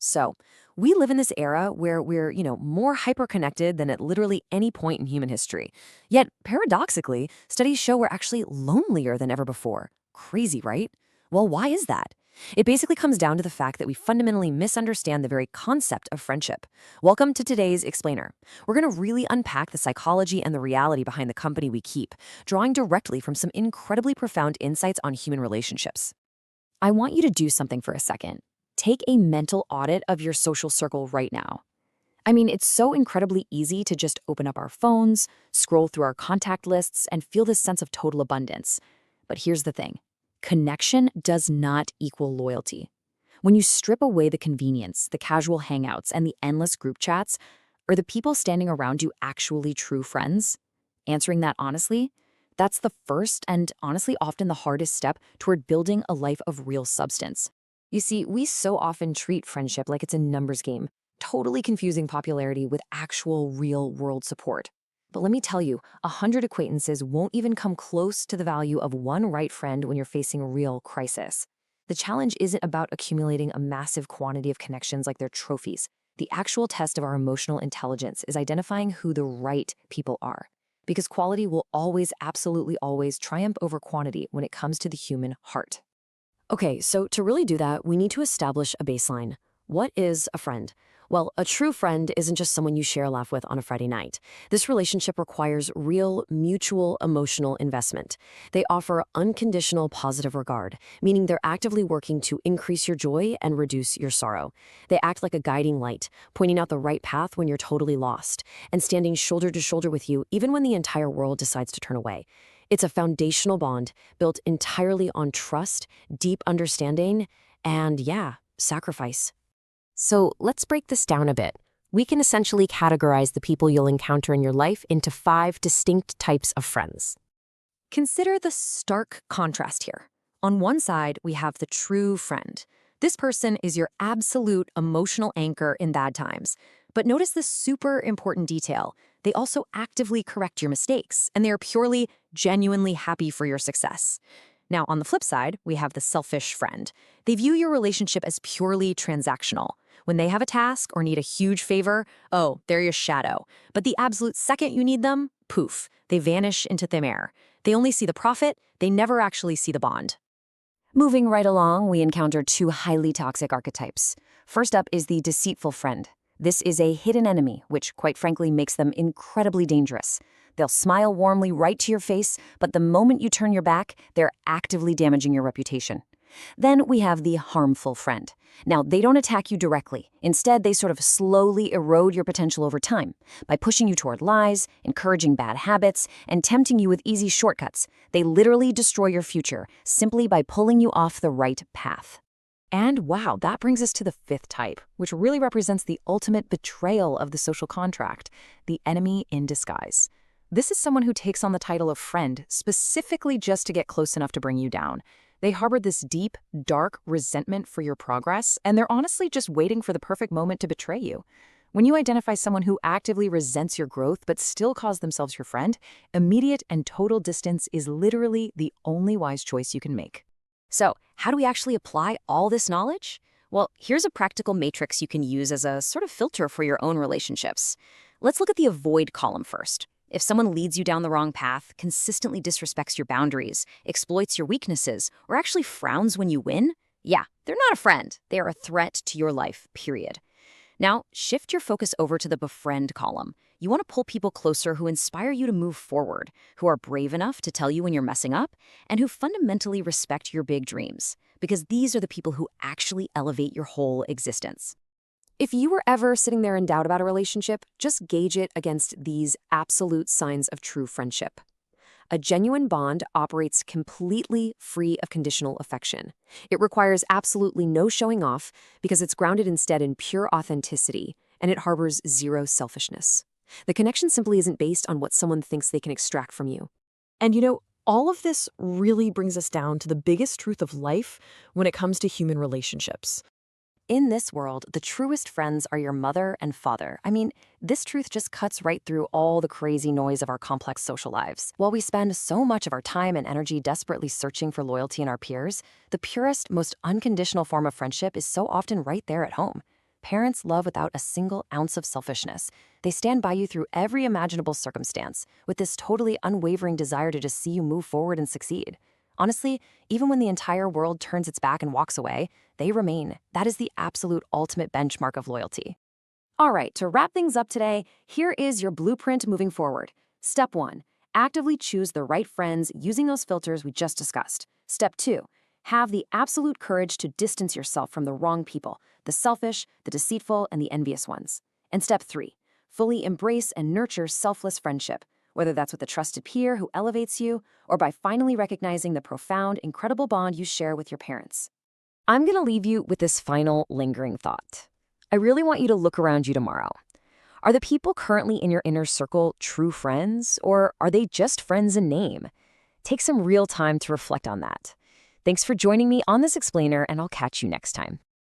So, we live in this era where we're more hyper-connected than at literally any point in human history. Yet, paradoxically, studies show we're actually lonelier than ever before. Crazy, right? Well, why is that? It basically comes down to the fact that we fundamentally misunderstand the very concept of friendship. Welcome to today's Explainer. We're going to really unpack the psychology and the reality behind the company we keep, drawing directly from some incredibly profound insights on human relationships. I want you to do something for a second. Take a mental audit of your social circle right now. I mean, it's so incredibly easy to just open up our phones, scroll through our contact lists, and feel this sense of total abundance. But here's the thing. Connection does not equal loyalty. When you strip away the convenience, the casual hangouts, and the endless group chats, are the people standing around you actually true friends? Answering that honestly, that's the first and honestly often the hardest step toward building a life of real substance. You see, we so often treat friendship like it's a numbers game, totally confusing popularity with actual real-world support. But let me tell you, 100 acquaintances won't even come close to the value of one right friend when you're facing a real crisis. The challenge isn't about accumulating a massive quantity of connections like they're trophies. The actual test of our emotional intelligence is identifying who the right people are. Because quality will always, absolutely always triumph over quantity when it comes to the human heart. Okay, so to really do that, we need to establish a baseline. What is a friend? Well, a true friend isn't just someone you share a laugh with on a Friday night. This relationship requires real, mutual, emotional investment. They offer unconditional positive regard, meaning they're actively working to increase your joy and reduce your sorrow. They act like a guiding light, pointing out the right path when you're totally lost, and standing shoulder to shoulder with you even when the entire world decides to turn away. It's a foundational bond built entirely on trust, deep understanding, and sacrifice. So let's break this down a bit. We can essentially categorize the people you'll encounter in your life into 5 distinct types of friends. Consider the stark contrast here. On one side, we have the true friend. This person is your absolute emotional anchor in bad times. But notice this super important detail. They also actively correct your mistakes, and they are purely, genuinely happy for your success. Now, on the flip side, we have the selfish friend. They view your relationship as purely transactional. When they have a task or need a huge favor, oh, they're your shadow. But the absolute second you need them, poof, they vanish into thin air. They only see the profit, they never actually see the bond. Moving right along, we encounter 2 highly toxic archetypes. First up is the deceitful friend. This is a hidden enemy, which quite frankly makes them incredibly dangerous. They'll smile warmly right to your face, but the moment you turn your back, they're actively damaging your reputation. Then we have the harmful friend. Now, they don't attack you directly. Instead, they sort of slowly erode your potential over time by pushing you toward lies, encouraging bad habits, and tempting you with easy shortcuts. They literally destroy your future simply by pulling you off the right path. And wow, that brings us to the 5th type, which really represents the ultimate betrayal of the social contract, the enemy in disguise. This is someone who takes on the title of friend specifically just to get close enough to bring you down. They harbor this deep, dark resentment for your progress, and they're honestly just waiting for the perfect moment to betray you. When you identify someone who actively resents your growth but still calls themselves your friend, immediate and total distance is literally the only wise choice you can make. So, how do we actually apply all this knowledge? Well, here's a practical matrix you can use as a sort of filter for your own relationships. Let's look at the avoid column first. If someone leads you down the wrong path, consistently disrespects your boundaries, exploits your weaknesses, or actually frowns when you win, they're not a friend. They are a threat to your life, period. Now, shift your focus over to the befriend column. You want to pull people closer who inspire you to move forward, who are brave enough to tell you when you're messing up, and who fundamentally respect your big dreams, because these are the people who actually elevate your whole existence. If you were ever sitting there in doubt about a relationship, just gauge it against these absolute signs of true friendship. A genuine bond operates completely free of conditional affection. It requires absolutely no showing off because it's grounded instead in pure authenticity, and it harbors zero selfishness. The connection simply isn't based on what someone thinks they can extract from you. And all of this really brings us down to the biggest truth of life when it comes to human relationships. In this world, the truest friends are your mother and father. I mean, this truth just cuts right through all the crazy noise of our complex social lives. While we spend so much of our time and energy desperately searching for loyalty in our peers, the purest, most unconditional form of friendship is so often right there at home. Parents love without a single ounce of selfishness. They stand by you through every imaginable circumstance with this totally unwavering desire to just see you move forward and succeed. Honestly, even when the entire world turns its back and walks away, they remain. That is the absolute ultimate benchmark of loyalty. All right, to wrap things up today, here is your blueprint moving forward. Step 1, actively choose the right friends using those filters we just discussed. Step 2, have the absolute courage to distance yourself from the wrong people, the selfish, the deceitful, and the envious ones. And step 3, fully embrace and nurture selfless friendship, whether that's with a trusted peer who elevates you or by finally recognizing the profound, incredible bond you share with your parents. I'm going to leave you with this final lingering thought. I really want you to look around you tomorrow. Are the people currently in your inner circle true friends, or are they just friends in name? Take some real time to reflect on that. Thanks for joining me on this explainer, and I'll catch you next time.